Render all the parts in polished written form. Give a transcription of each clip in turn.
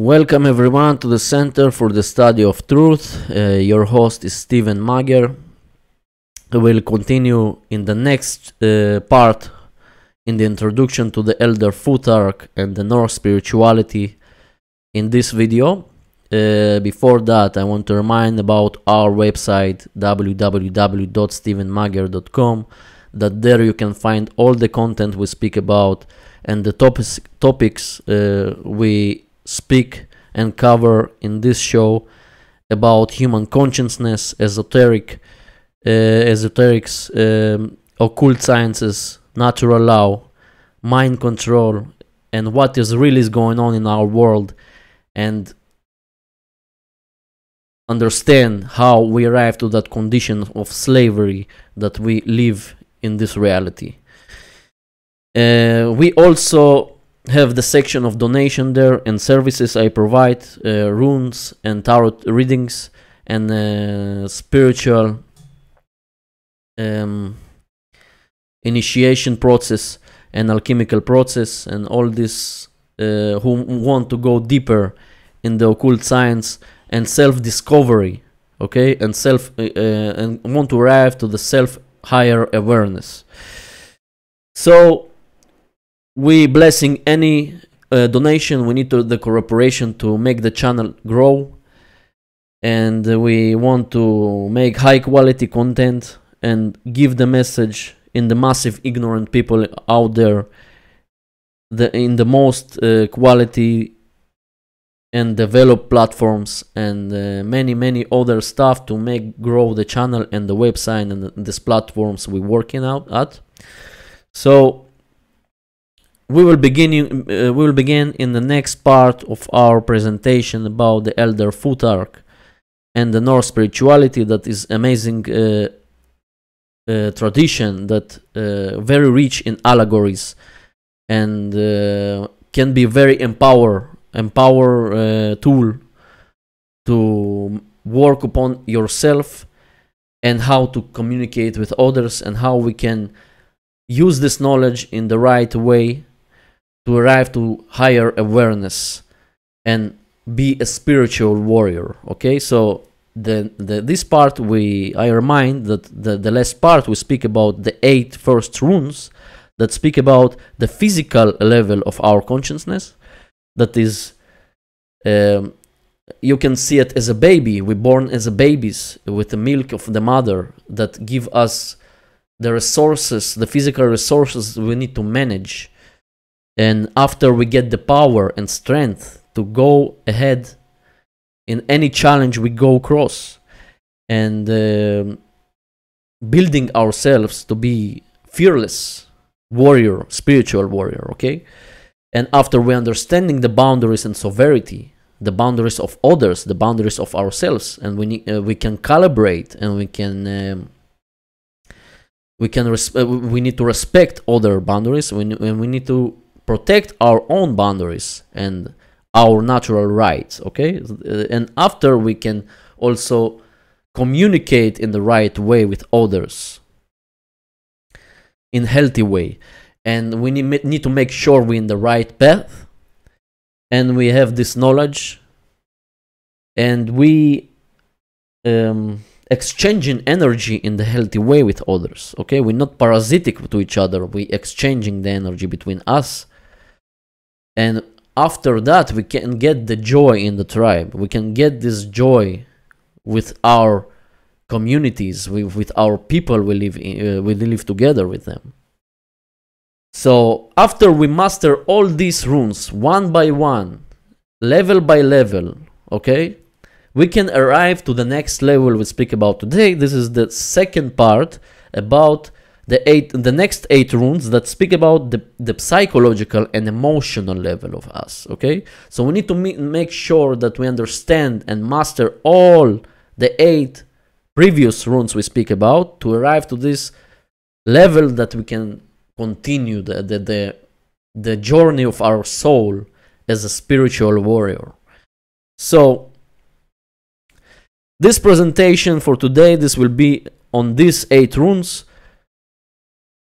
Welcome everyone to the Center for the Study of Truth. Your host is Steven Mager. I will continue in the next part in the introduction to the Elder Futhark and the Norse spirituality in this video. Before that, I want to remind about our website www.stevenmager.com, that there you can find all the content we speak about and the topics we speak and cover in this show about human consciousness, esoterics, occult sciences, natural law, mind control, and what is really going on in our world, and understand how we arrive to that condition of slavery that we live in this reality. We also have the section of donation there and services I provide, runes and tarot readings and spiritual initiation process and alchemical process, and all this who want to go deeper in the occult science and self-discovery, okay, and and want to arrive to the self-higher awareness. So we blessing any donation. We need the cooperation to make the channel grow, and we want to make high quality content and give the message in the massive ignorant people out there, in the most quality and develop platforms and many other stuff to make grow the channel and the website and these platforms we're working out at. So we will begin in the next part of our presentation about the Elder Futhark and the Norse spirituality. That is amazing tradition that very rich in allegories and can be very empower tool to work upon yourself and how to communicate with others, and how we can use this knowledge in the right way to arrive to higher awareness and be a spiritual warrior. Okay, so this part I remind that the last part we speak about the 8 first runes that speak about the physical level of our consciousness. That is, you can see it as a baby. We're born as a babies with the milk of the mother that give us the resources, the physical resources we need to manage. And after we get the power and strength to go ahead in any challenge we go across, and building ourselves to be fearless warrior, spiritual warrior, okay? And after we understanding the boundaries and sovereignty, the boundaries of others, the boundaries of ourselves, and we can calibrate, and we need to respect other boundaries, and we need to protect our own boundaries and our natural rights, okay? And after we can also communicate in the right way with others, in healthy way. And we need to make sure we're in the right path, and we have this knowledge, and we exchanging energy in the healthy way with others, okay? We're not parasitic to each other, we exchanging the energy between us. And after that, we can get the joy in the tribe. We can get this joy with our communities, with our people we live together with them. So after we master all these runes one by one, level by level, okay, we can arrive to the next level we speak about today. This is the second part about the next 8 runes that speak about the psychological and emotional level of us, okay? So we need to make sure that we understand and master all the 8 previous runes we speak about to arrive to this level that we can continue the journey of our soul as a spiritual warrior. So this presentation for today, this will be on these 8 runes.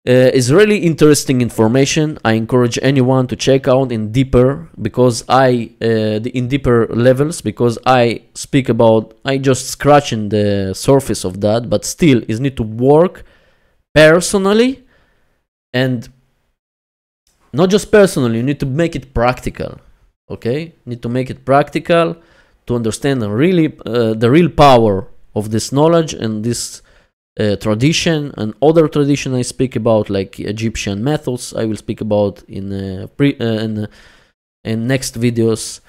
It's really interesting information. I encourage anyone to check out in deeper, because in deeper levels, because I just scratching the surface of that, but still is need to work personally, and not just personally, you need to make it practical. Okay, need to make it practical to understand really the real power of this knowledge and this tradition and other tradition I speak about, like Egyptian methods. I will speak about in next videos.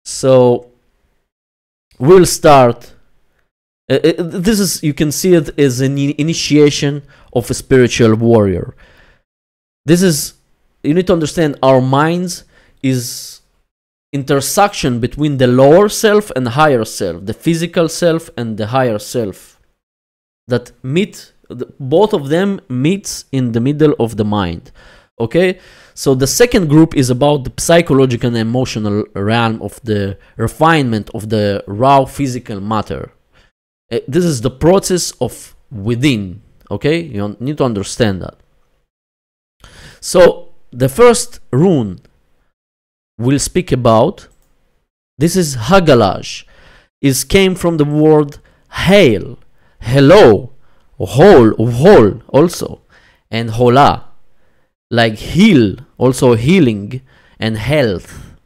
So we'll start. This is, you can see it as an initiation of a spiritual warrior. This is, you need to understand, our minds is intersection between the lower self and higher self, the physical self and the higher self, that meet, both of them meets in the middle of the mind. Okay, so the second group is about the psychological and emotional realm of the refinement of the raw physical matter. This is the process of within. Okay, you need to understand that. So the first rune we'll speak about, this is HAGALAZ. It came from the word hail, hello, whole also, and hola, like heal, also healing, and health.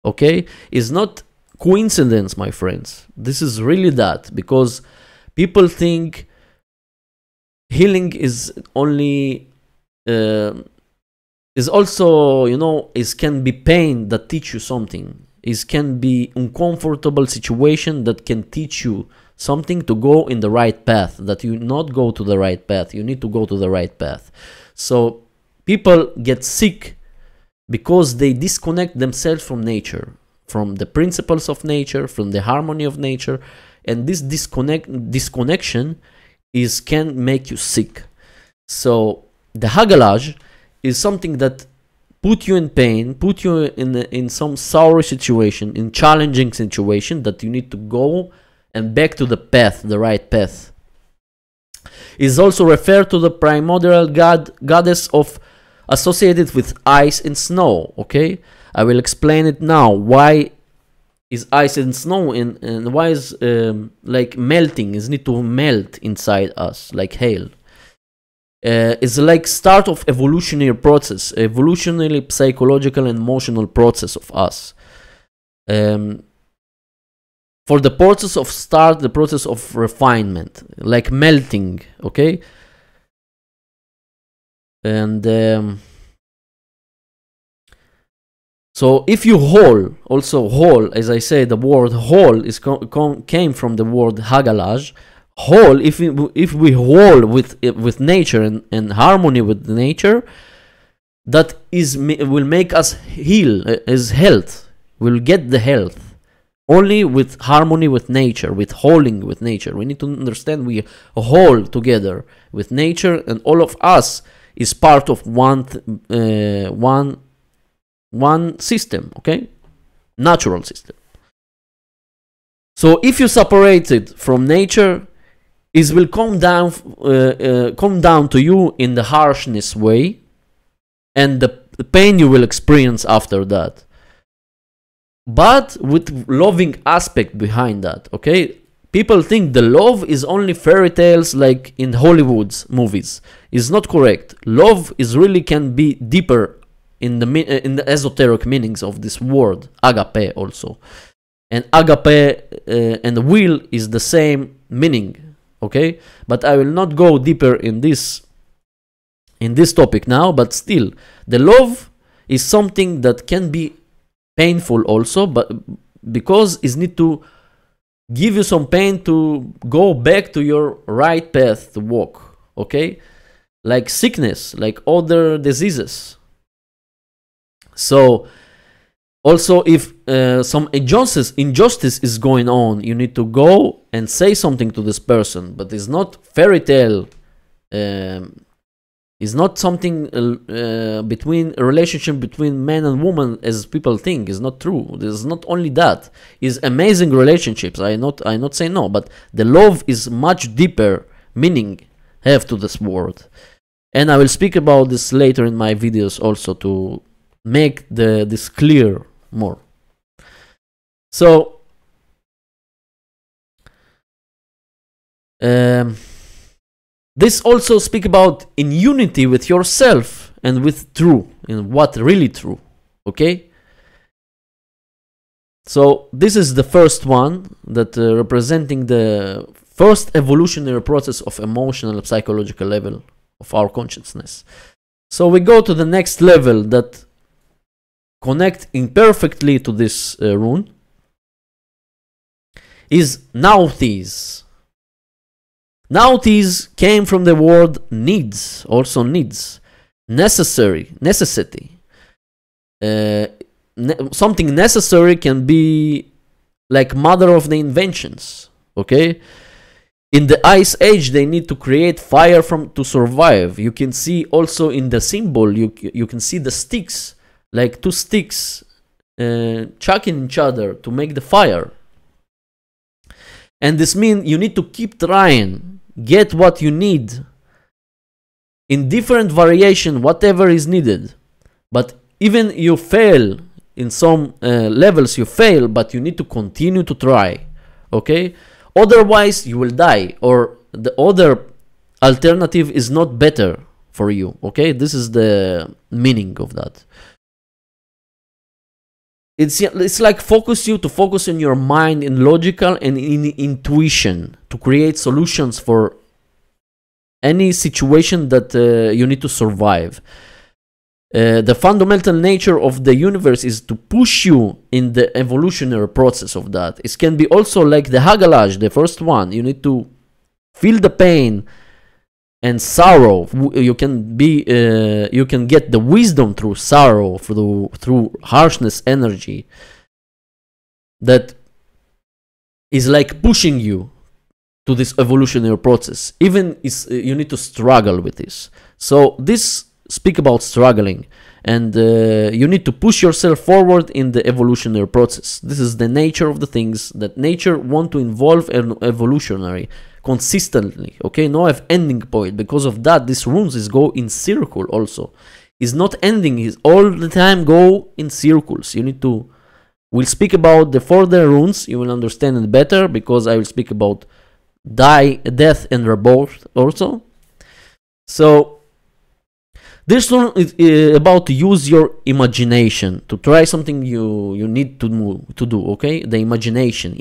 Okay, it's not coincidence, my friends. This is really that, because people think healing is only is also, you know, it can be pain that teach you something. It can be uncomfortable situation that can teach you something to go in the right path, that you not go to the right path. You need to go to the right path. So people get sick because they disconnect themselves from nature, from the principles of nature, from the harmony of nature, and this disconnection can make you sick. So the HAGALAZ is something that put you in pain, put you in some sour situation, in challenging situation, that you need to go and back to the path, the right path. Is also referred to the primordial goddess of associated with ice and snow. Okay, I will explain it now. Why is ice and snow, and why is like melting, is need to melt inside us like hail. It's like start of evolutionary process, evolutionary psychological and emotional process of us. For the process of start, the process of refinement, like melting. Okay, and so if you whole, also whole, as I say, the word whole is came from the word HAGALAZ. Whole, if we whole with nature and harmony with nature, that will make us heal, as health. We'll get the health only with harmony with nature, with wholing with nature. We need to understand we whole together with nature, and all of us is part of one system. Okay, natural system. So if you separate it from nature, it will come down to you in the harshness way, and the pain you will experience after that, but with loving aspect behind that. Okay, people think the love is only fairy tales like in Hollywood's movies. It's not correct. Love is really can be deeper in the esoteric meanings of this word, agape also, and agape and will is the same meaning. Okay, but I will not go deeper in this topic now. But still, the love is something that can be painful also, but because it need to give you some pain to go back to your right path to walk. Okay, like sickness, like other diseases. So also, if some injustice is going on, you need to go and say something to this person. But it's not fairy tale. It's not something between a relationship between man and woman as people think. It's not true. There's not only that. It's amazing relationships. I not say no, but the love is much deeper meaning have to this word. And I will speak about this later in my videos also to make this clear more. So this also speak about in unity with yourself and with true, and what really true. Okay, so this is the first one that representing the first evolutionary process of emotional and psychological level of our consciousness. So we go to the next level that connect imperfectly to this rune, is NAUTHIZ. NAUTHIZ came from the word needs, also needs, necessary, necessity. Something necessary can be like mother of the inventions, okay? In the Ice Age, they need to create fire to survive. You can see also in the symbol, you can see the sticks, like two sticks chucking each other to make the fire. And this means you need to keep trying, get what you need in different variation, whatever is needed. But even you fail in some levels, you fail, but you need to continue to try, okay? Otherwise, you will die, or the other alternative is not better for you, okay? This is the meaning of that. It's like focus on your mind in logical and in intuition to create solutions for any situation that you need to survive. The fundamental nature of the universe is to push you in the evolutionary process of that. It can be also like the HAGALAZ, the first one. You need to feel the pain and sorrow. You can get the wisdom through sorrow, through harshness energy that is like pushing you to this evolutionary process. Even you need to struggle with this. So this speak about struggling, and you need to push yourself forward in the evolutionary process. This is the nature of the things that nature want to involve an evolutionary consistently, okay? No have ending point. Because of that, these runes is go in circle also. Is not ending, is all the time go in circles. You need to, we'll speak about the further runes, you will understand it better, because I will speak about death and rebirth also. So this one is about to use your imagination to try something you need to do, okay? The imagination.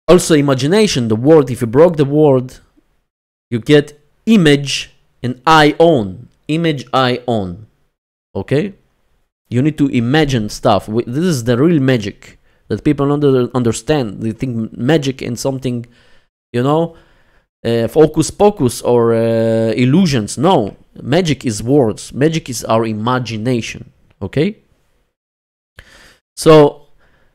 Also imagination, the word, if you broke the word, you get image and I own. Image I own. Okay? You need to imagine stuff. This is the real magic that people don't understand. They think magic in something, you know, focus pocus or illusions. No, magic is words. Magic is our imagination. Okay? So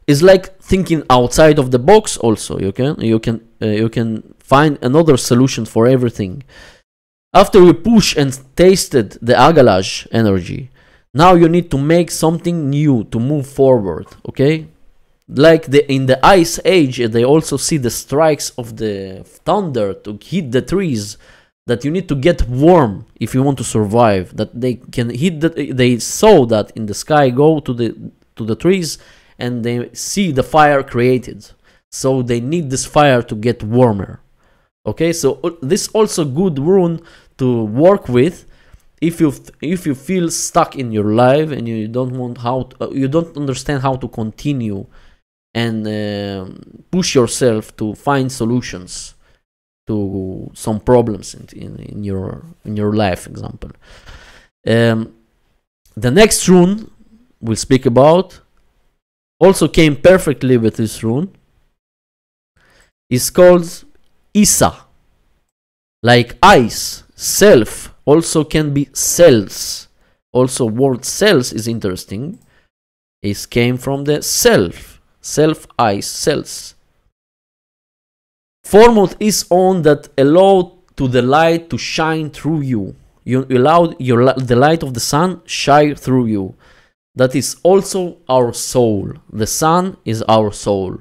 it's like thinking outside of the box also. You can find another solution for everything. After we push and tasted the HAGALAZ energy, now you need to make something new to move forward, okay? Like in the Ice Age, they also see the strikes of the thunder to hit the trees, that you need to get warm if you want to survive, that they can hit they saw that in the sky, go to the trees, and they see the fire created. So they need this fire to get warmer. Okay, so this also good rune to work with if you feel stuck in your life and you don't understand how to continue and push yourself to find solutions to some problems in your life, example. The next rune we'll speak about also came perfectly with this rune. Is called Isa, like ice. Self also can be cells. Also word cells is interesting. It came from the self ice cells. Format is on that allow to the light to shine through you. You allow the light of the sun shine through you. That is also our soul. The sun is our soul.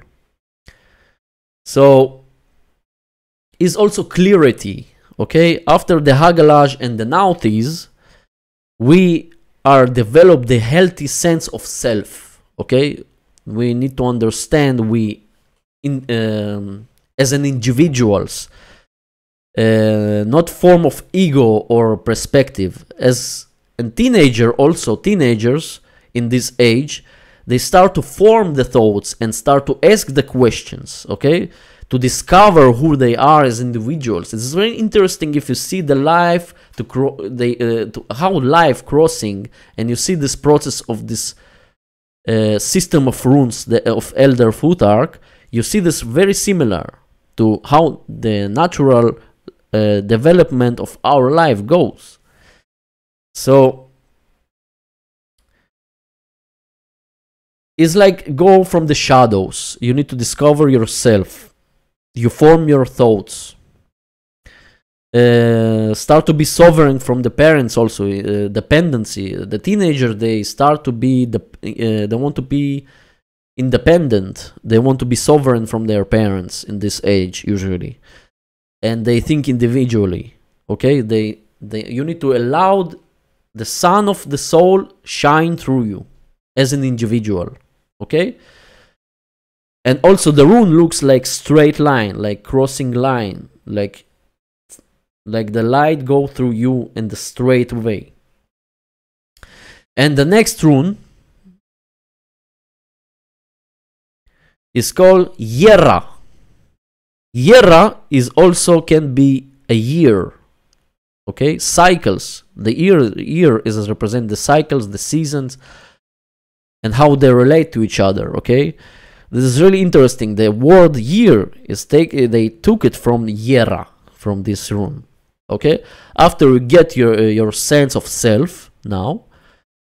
So is also clarity. Okay, after the HAGALAZ and the NAUTHIZ, we are develop the healthy sense of self. Okay, we need to understand we as an individuals, not form of ego or perspective. As a teenager, also teenagers in this age, they start to form the thoughts and start to ask the questions, okay, to discover who they are as individuals. It's very interesting if you see the life how life crossing, and you see this process of this system of runes of Elder Futhark. You see this very similar to how the natural development of our life goes. So it's like go from the shadows. You need to discover yourself. You form your thoughts. Start to be sovereign from the parents also. Dependency. The teenager, they start to be they want to be independent. They want to be sovereign from their parents in this age usually, and they think individually. Okay, you need to allow the sun of the soul shine through you as an individual. Okay, and also the rune looks like straight line, like crossing line, like the light go through you in the straight way. And the next rune is called JERA. JERA is also can be a year. Okay, cycles. The year is represent the cycles, the seasons, and how they relate to each other. Okay, this is really interesting. The word year is they took it from JERA, from this rune. Okay, after you get your sense of self, now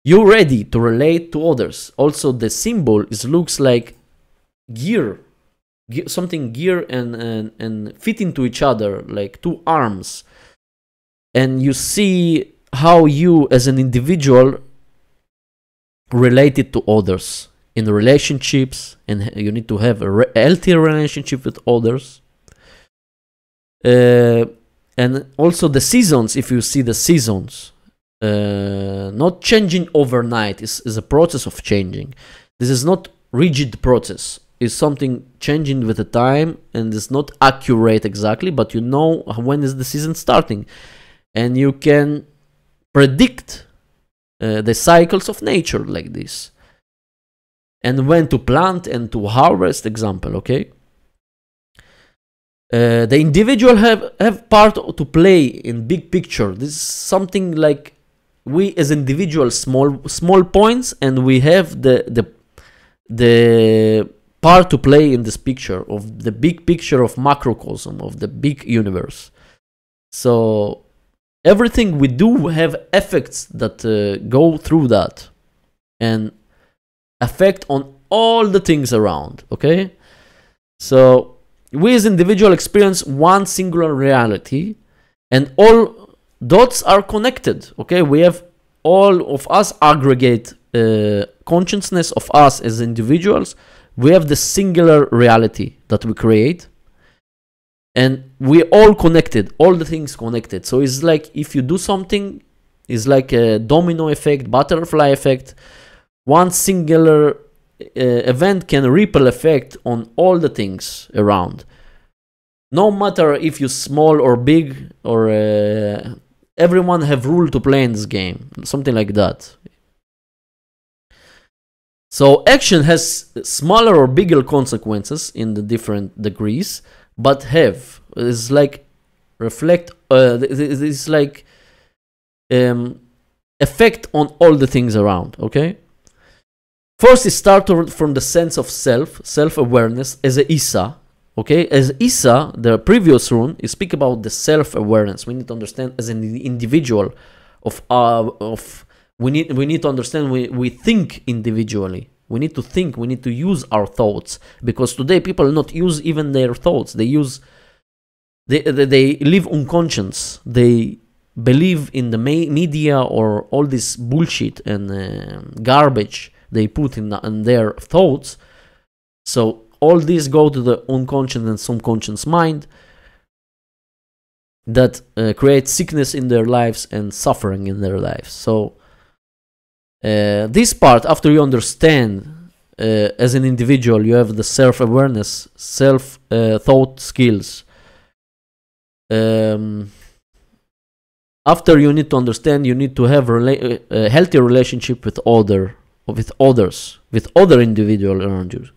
you're ready to relate to others. Also, the symbol looks like gear, something gear and fit into each other like two arms. And you see how you as an individual related to others in relationships, and you need to have a healthy relationship with others. And also the seasons, if you see the seasons, not changing overnight, is a process of changing. This is not rigid process. It's something changing with the time, and it's not accurate exactly, but you know when is the season starting. And you can predict the cycles of nature like this. And when to plant and to harvest, example, okay? The individual have part to play in big picture. This is something like we as individuals, small points, and we have the part to play in this picture of the big picture of macrocosm of the big universe. So everything we do have effects that go through that and affect on all the things around. Okay, so we as individual experience one singular reality, and all dots are connected. Okay, we have all of us aggregate consciousness of us as individuals. We have the singular reality that we create, and we all connected, all the things connected. So it's like if you do something, it's like a domino effect, butterfly effect. One singular event can ripple effect on all the things around. No matter if you're small or big, or everyone have rule to play in this game, something like that. So action has smaller or bigger consequences in the different degrees, but it's like reflect. It's like effect on all the things around. Okay. First, it starts from the sense of self-awareness as a Isa. Okay, as Isa, the previous rune, you speak about the self-awareness. We need to understand as an individual we need to understand we think individually. We need to think, we need to use our thoughts, because today people not use even their thoughts. They live unconscious. They believe in the media or all this bullshit and garbage they put in their thoughts. So all these go to the unconscious and subconscious mind, that create sickness in their lives and suffering in their lives. So this part, after you understand as an individual, you have the self-awareness, self-thought skills. After you need to understand, you need to have a healthy relationship with others, with other individuals around you.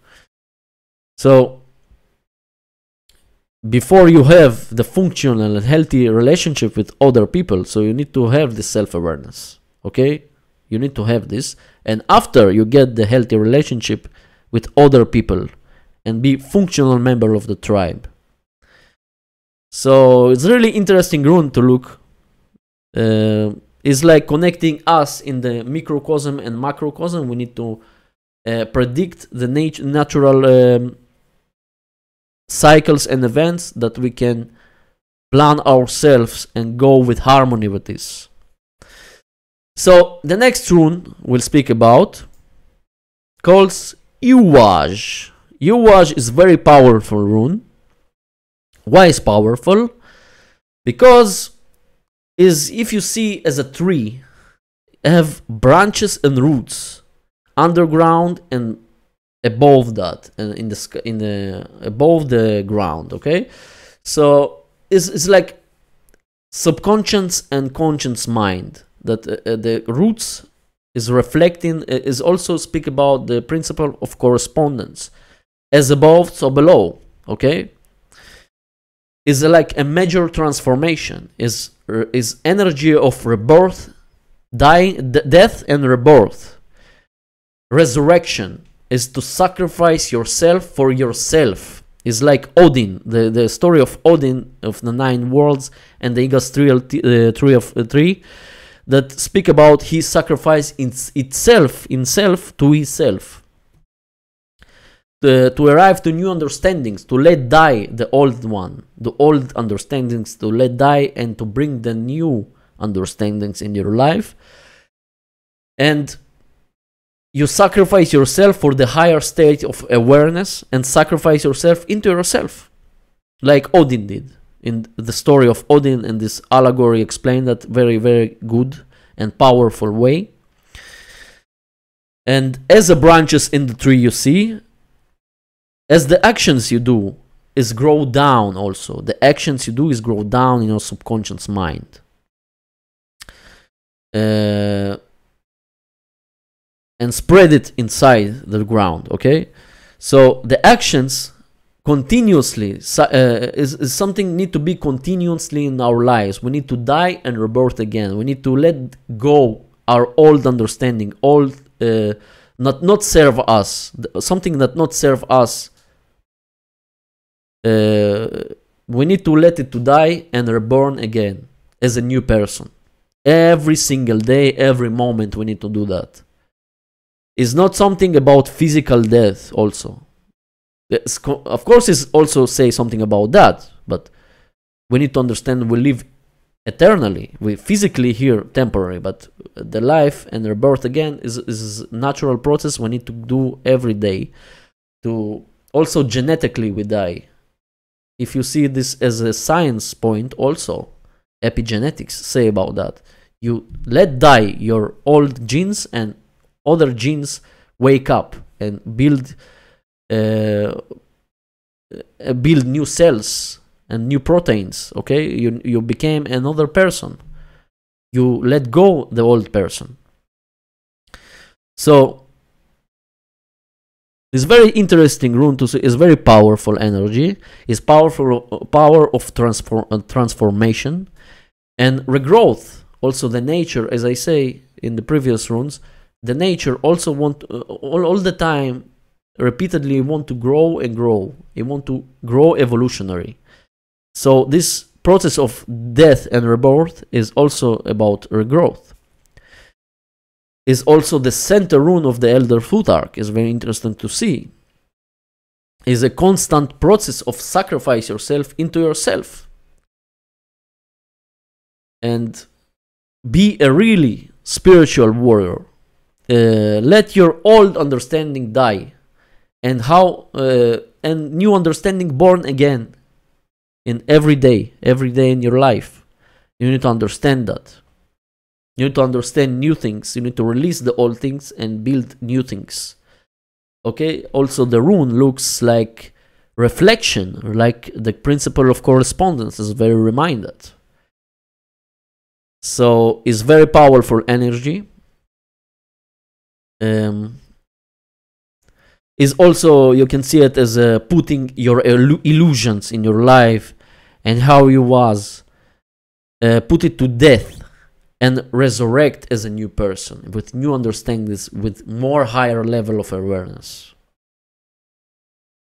So before you have the functional and healthy relationship with other people, so you need to have this self-awareness, okay? You need to have this, and after you get the healthy relationship with other people and be functional member of the tribe. So it's really interesting rune to look. It's like connecting us in the microcosm and macrocosm. We need to predict the natural cycles and events that we can plan ourselves and go with harmony with this. So the next rune we'll speak about calls Uwaj. Uwaj is very powerful rune. Why is powerful? Because is, if you see as a tree, have branches and roots underground and above that, and in the sky, above the ground. Okay, so it's like subconscious and conscious mind that the roots is reflecting, is also speak about the principle of correspondence, as above so below. Okay, is like a major transformation, is energy of rebirth, death and rebirth. Resurrection is to sacrifice yourself for yourself. Is like Odin, the story of Odin of the 9 worlds and the ALGIZ tree that speak about he sacrificed himself to himself. To arrive to new understandings, to let die the old one, the old understandings, to let die and to bring the new understandings in your life. And you sacrifice yourself for the higher state of awareness and sacrifice yourself into yourself, like Odin did. In the story of Odin, and this allegory explained that very, very good and powerful way. And as the branches in the tree you see, as the actions you do is grow down also. The actions you do is grow down in your subconscious mind. And spread it inside the ground, okay? So the actions continuously is something need to be continuously in our lives. We need to die and rebirth again. We need to let go our old understanding, old not serve us, something that not serve us. We need to let it to die and reborn again as a new person. Every single day, every moment we need to do that. It's not something about physical death also. Of course it's also say something about that, but we need to understand we live eternally. We physically here temporary, but the life and rebirth again is a natural process we need to do every day. To also genetically we die. If you see this as a science point also, epigenetics say about that. You let die your old genes and other genes wake up and build new cells and new proteins. Okay, you became another person. You let go the old person. So it's very interesting rune to see. It's very powerful energy. It's powerful power of transformation and regrowth. Also the nature, as I say in the previous runes, the nature also want all the time, repeatedly want to grow and grow. It want to grow evolutionary. So this process of death and rebirth is also about regrowth. Is also the center rune of the Elder Futhark. Is very interesting to see. Is a constant process of sacrifice yourself into yourself. And be a really spiritual warrior. Let your old understanding die, and how and new understanding born again in every day in your life. You need to understand that. You need to understand new things. You need to release the old things and build new things. Okay, also the rune looks like reflection, like the principle of correspondence is very reminded. So it's very powerful energy. Is also, you can see it as putting your illusions in your life and how you was, put it to death and resurrect as a new person with new understandings, with more higher level of awareness.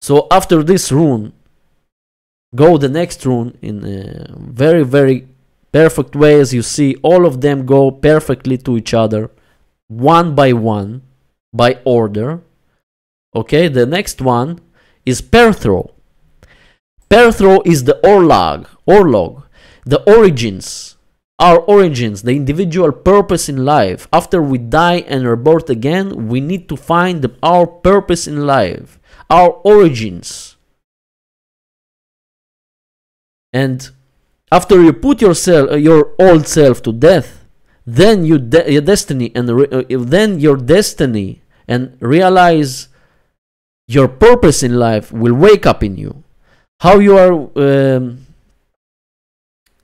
So after this rune, go the next rune in a very, very perfect way. As you see, all of them go perfectly to each other, one by one, by order. Okay, the next one is PERTHRO. PERTHRO is the orlog, the origins, our origins, the individual purpose in life. After we die and are born again, we need to find our purpose in life, our origins. And after you put yourself, your old self to death, then your destiny and realize your purpose in life will wake up in you. How you are,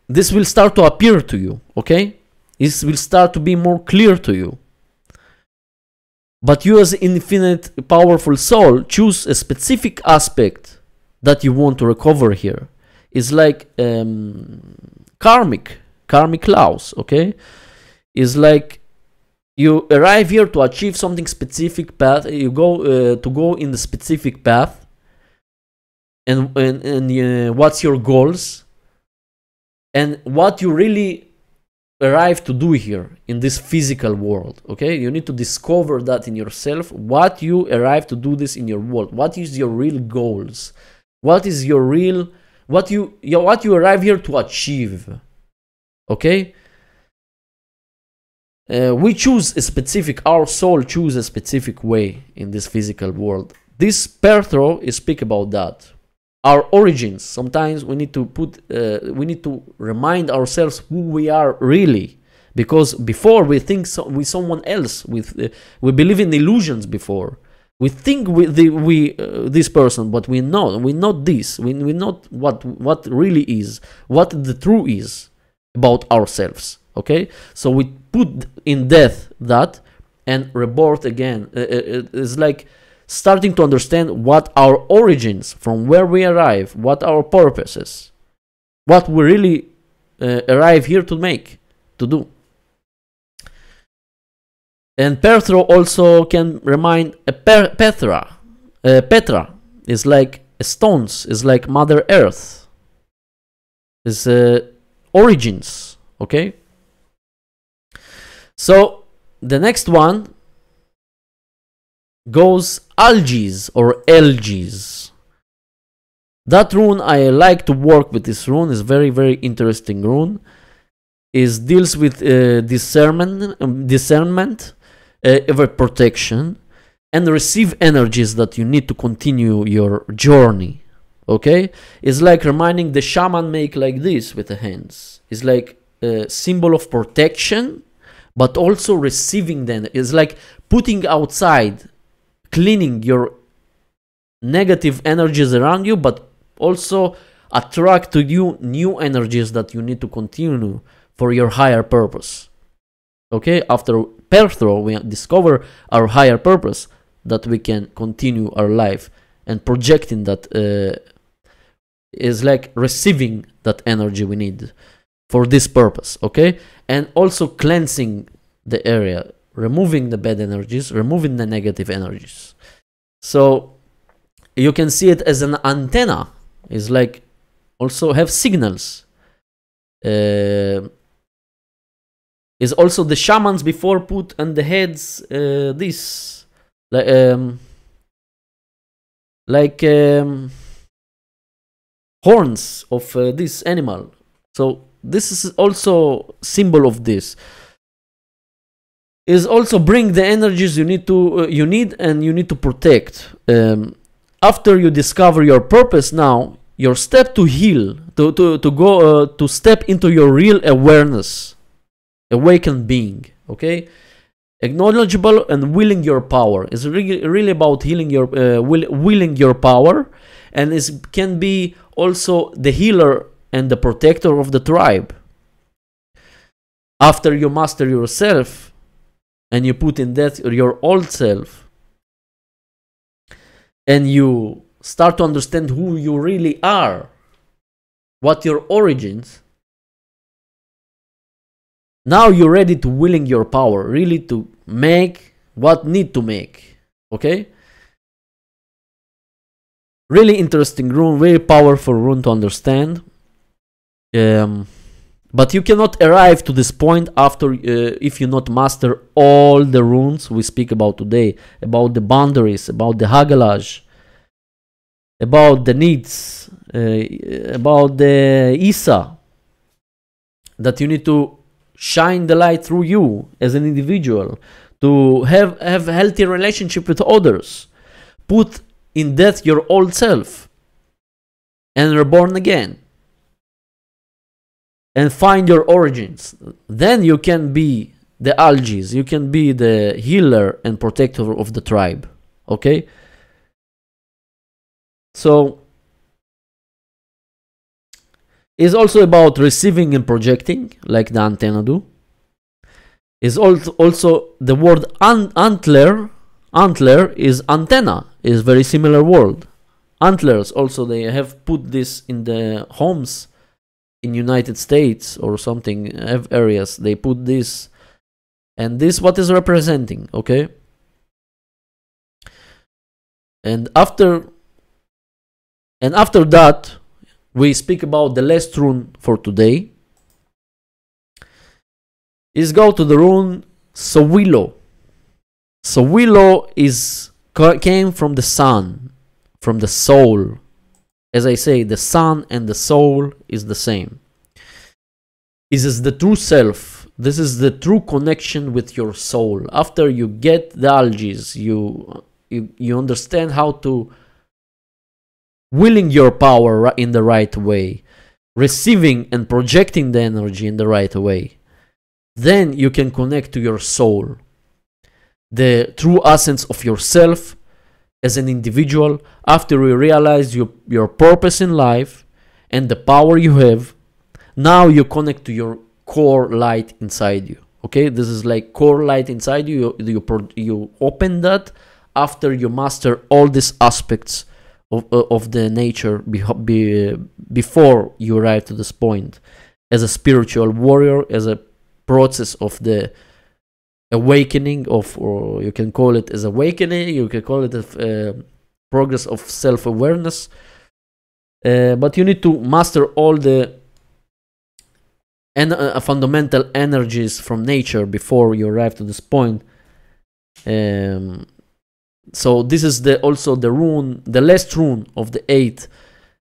this will start to appear to you, okay? This will start to be more clear to you. But you as infinite powerful soul choose a specific aspect that you want to recover here. It's like karmic laws, okay? It's like you arrive here to achieve something specific path. You go to go in the specific path, and what's your goals, and what you really arrive to do here in this physical world. Okay, you need to discover that in yourself. What you arrive to do this in your world. What is your real goals? What is your real what you arrive here to achieve? Okay. We choose a specific, our soul choose a specific way in this physical world. This PERTHRO is speak about that. Our origins. Sometimes we need to we need to remind ourselves who we are really, because before we think we someone else. We believe in illusions before. We think this person, but we not this. We not what really is, what the truth is about ourselves. Okay, so we put in death that and rebirth again. It's like starting to understand what our origins, from where we arrive, what our purpose is, what we really arrive here to do. And PERTHRO also can remind Petra is like stones, is like Mother Earth, is origins. Okay. So the next one goes ALGIZ or ALGIZ. That rune, I like to work with this rune. Is very, very interesting rune. It deals with discernment, protection, and receive energies that you need to continue your journey. Okay, it's like reminding the shaman make like this with the hands. It's like a symbol of protection, but also receiving them. It's like putting outside, cleaning your negative energies around you, but also attract to you new energies that you need to continue for your higher purpose. Okay, after PERTHRO, we discover our higher purpose, that we can continue our life, and projecting that is like receiving that energy we need for this purpose. Okay, and also cleansing the area, removing the bad energies, removing the negative energies. So you can see it as an antenna. It's like also have signals. Is also the shamans before put on the heads this like horns of this animal. So this is also symbol of this. Is also bring the energies you need to protect. After you discover your purpose, now your step to heal, to step into your real awareness, awakened being, okay? Acknowledgeable and willing your power. It's really about healing your willing your power, and it can be also the healer and the protector of the tribe. After you master yourself and you put in that your old self, and you start to understand who you really are, what your origins, now you're ready to willing your power, really to make what need to make, okay? Really interesting rune, very powerful rune to understand. But you cannot arrive to this point after if you not master all the runes we speak about today, about the boundaries, about the HAGALAZ, about the needs, about the Isa, that you need to shine the light through you as an individual, to have a healthy relationship with others, put in death your old self, and reborn again, and find your origins. Then you can be the ALGIZ, you can be the healer and protector of the tribe, okay? So it's also about receiving and projecting, like the antenna do. Is also the word antler. Antler is antenna, is very similar word. Antlers also, they have put this in the homes in United States or something, have areas, they put this, and this what is representing, okay? And after that, we speak about the last rune for today. Is go to the rune SOWILO. SOWILO came from the sun, from the soul. As I say, the sun and the soul is the same. This is the true self. This is the true connection with your soul. After you get the ALGIZ, you understand how to willing your power in the right way, receiving and projecting the energy in the right way. Then you can connect to your soul, the true essence of yourself as an individual. After you realize your purpose in life and the power you have, now you connect to your core light inside you. Okay, this is like core light inside you. You open that after you master all these aspects of the nature before you arrive to this point as a spiritual warrior, as a process of the awakening of, or you can call it as awakening, you can call it a progress of self-awareness, but you need to master all the fundamental energies from nature before you arrive to this point. So this is also the rune, the last rune of the 8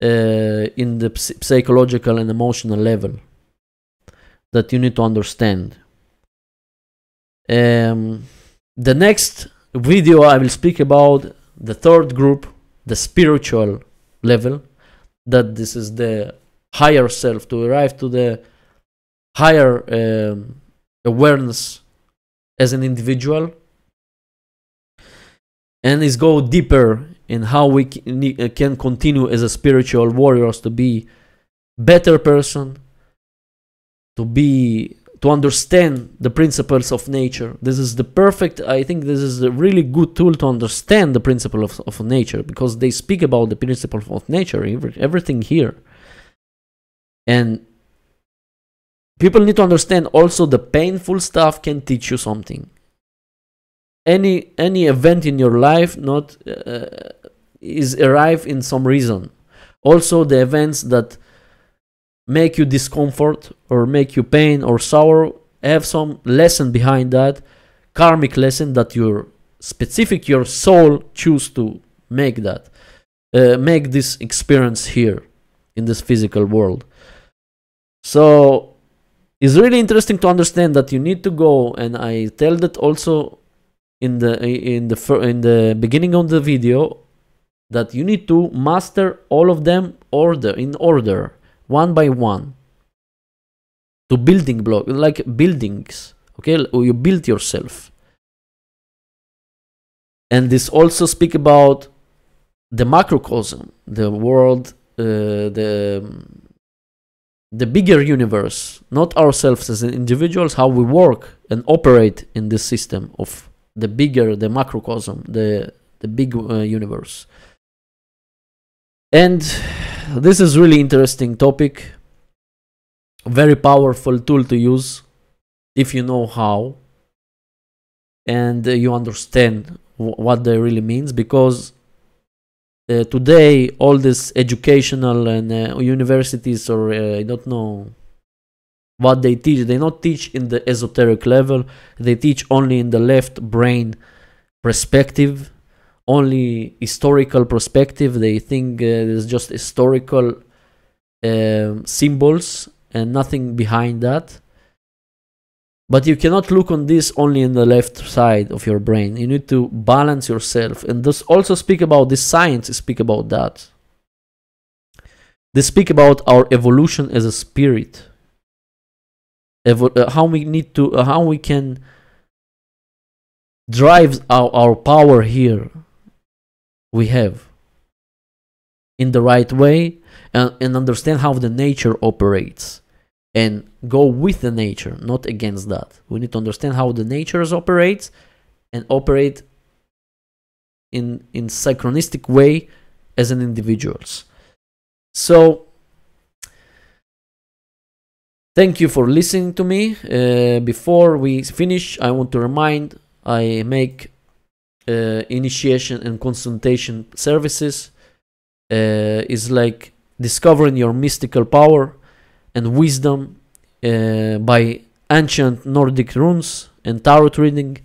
in the psychological and emotional level that you need to understand. The next video I will speak about the third group, the spiritual level, that this is the higher self, to arrive to the higher awareness as an individual, and is go deeper in how we can continue as a spiritual warriors to be better person, to understand the principles of nature. This is the perfect, I think this is a really good tool to understand the principle of nature, because they speak about the principle of nature, everything here. And people need to understand also the painful stuff can teach you something. Any event in your life not is arrive in some reason. Also the events that make you discomfort or make you pain or sorrow have some lesson behind that, karmic lesson that your soul choose to make that, make this experience here in this physical world. So it's really interesting to understand that you need to go, and I tell that also in the beginning of the video, that you need to master all of them order, one by one, to building block, like buildings. Okay, you build yourself. And this also speak about the macrocosm, the world, the bigger universe, not ourselves as individuals, how we work and operate in this system of the bigger, the macrocosm, the big universe. And this is really interesting topic, very powerful tool to use if you know how and you understand what that really means, because today all this educational and universities, or I don't know what they teach, they not teach in the esoteric level, they teach only in the left brain perspective, only historical perspective. They think it's just historical symbols and nothing behind that. But you cannot look on this only in the left side of your brain. You need to balance yourself. And this also speak about this science, speak about that. They speak about our evolution as a spirit. How we can drive our power here we have in the right way, and understand how the nature operates. And go with the nature, not against that. We need to understand how the nature operates, and operate in synchronistic way as an individuals. So thank you for listening to me. Before we finish, I want to remind I make initiation and consultation services. Is like discovering your mystical power and wisdom by ancient Nordic runes and tarot reading,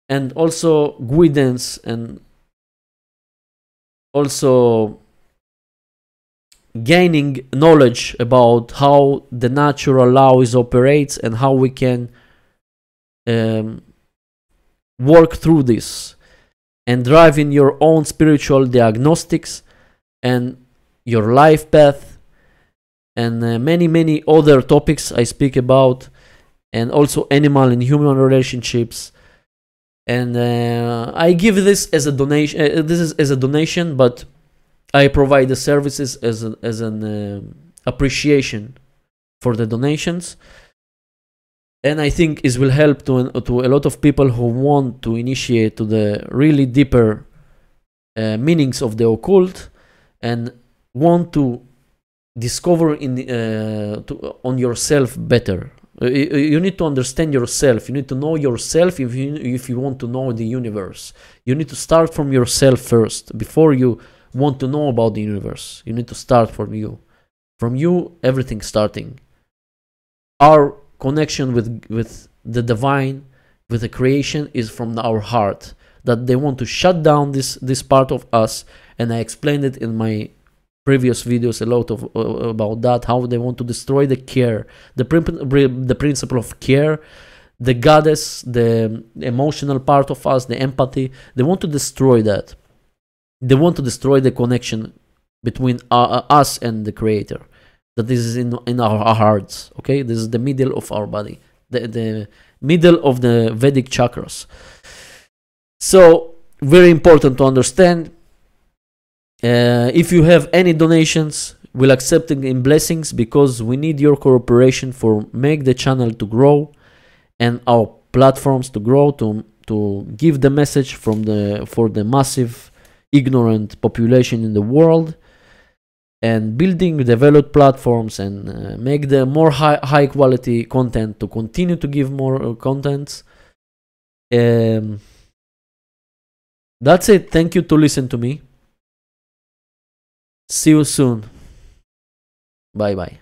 and also guidance, and also gaining knowledge about how the natural laws operates and how we can work through this and drive in your own spiritual diagnostics and your life path, and many other topics I speak about, and also animal and human relationships. And I give this as a donation. This is as a donation, but I provide the services as an appreciation for the donations. And I think it will help to a lot of people who want to initiate to the really deeper meanings of the occult, and want to discover on yourself better. You need to understand yourself. You need to know yourself if you want to know the universe. You need to start from yourself first before you want to know about the universe. You need to start from you. From you, everything starting. Our connection with the divine, with the creation, is from our heart. That they want to shut down this part of us, and I explained it in my previous videos a lot about that, how they want to destroy the care, the principle of care, the goddess, the emotional part of us, the empathy. They want to destroy that. They want to destroy the connection between us and the creator. That this is in our hearts. Okay, this is the middle of our body, the middle of the Vedic chakras. So very important to understand. If you have any donations, we'll accept it in blessings, because we need your cooperation for make the channel to grow and our platforms to grow, to give the message for the massive ignorant population in the world, and building developed platforms, and make the more high quality content, to continue to give more contents. That's it. Thank you to listen to me. See you soon. Bye bye.